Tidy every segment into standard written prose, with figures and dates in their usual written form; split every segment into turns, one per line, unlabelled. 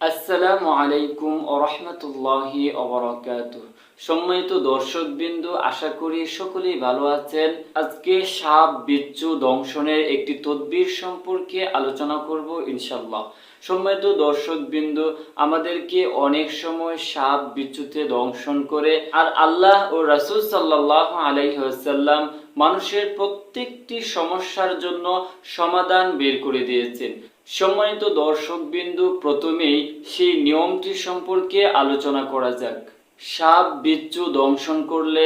আসসালামু আলাইকুম ওয়া রাহমাতুল্লাহি ওয়া বারাকাতুহু। সম্মানিত দর্শকবৃন্দ, আশা করি সকলেই ভালো আছেন। আজকে সাপ বিচ্ছু দংশনের একটি তদবির সম্পর্কে আলোচনা করব ইনশাআল্লাহ। সম্মানিত দর্শকবৃন্দ, আমাদেরকে অনেক সময় সাপ বিচ্ছুতে দংশন করে, আর আল্লাহ ও রাসূল সাল্লাল্লাহু আলাইহি ওয়াসাল্লাম মানুষের প্রত্যেকটি সমস্যার জন্য সমাধান বের করে দিয়েছেন। সম্মানিত দর্শকবিন্দু, প্রথমেই সেই নিয়মটি সম্পর্কে আলোচনা করা যাক। সাপ বিচ্ছু দংশন করলে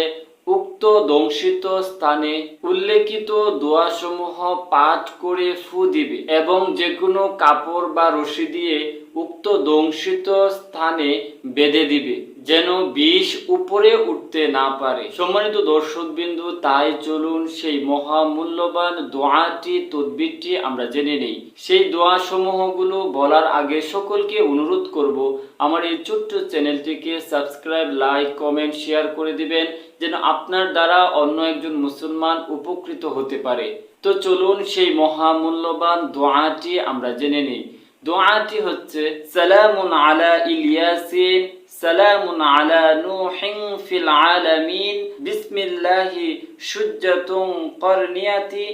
উক্ত দংশিত স্থানে উল্লেখিত দোয়াসমূহ পাঠ করে ফু দিবে এবং যে কোনো কাপড় বা রশি দিয়ে উক্ত দংশিত স্থানে বেঁধে দিবে, যেন বিষ উপরে উঠতে না পারে। সম্মানিত দর্শকবিন্দু, তাই চলুন সেই মহামূল্যবান দোয়াটি তদবিরটি আমরা জেনে নেই। সেই দোয়া সমূহগুলো বলার আগে সকলকে অনুরোধ করব, আমার এই ছোট্ট চ্যানেলটিকে সাবস্ক্রাইব, লাইক, কমেন্ট, শেয়ার করে দিবেন, যেন আপনার দ্বারা অন্য একজন মুসলমান উপকৃত হতে পারে। তো চলুন সেই মহামূল্যবান দোয়াটি আমরা জেনে নিই। দোয়াটি হচ্ছে সালামুন আলা ইলিয়াসিন, সালামুন আলা নূহিন ফিল আলামিন, বিসমিল্লাহি শুজ্জাতুন করনিয়াতি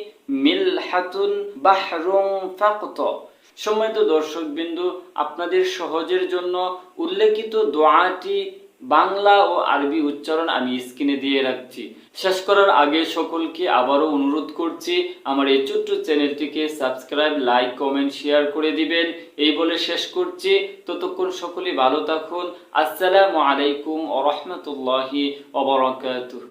মিলহাতুন বাহরুন ফাকত। সম্মানিত দর্শকবিন্দু, আপনাদের সহজের জন্য উল্লেখিত দোয়াটি বাংলা ও আরবি উচ্চারণ আমি স্ক্রিনে দিয়ে রাখছি। শেষ করার আগে সকলকে আবারও অনুরোধ করছি, আমার এই ছোট্ট চ্যানেলটিকে সাবস্ক্রাইব, লাইক, কমেন্ট, শেয়ার করে দিবেন। এই বলে শেষ করছি। ততক্ষণ সকলেই ভালো থাকুন। আসসালামু আলাইকুম ওয়া রাহমাতুল্লাহি ওয়া বারাকাতুহু।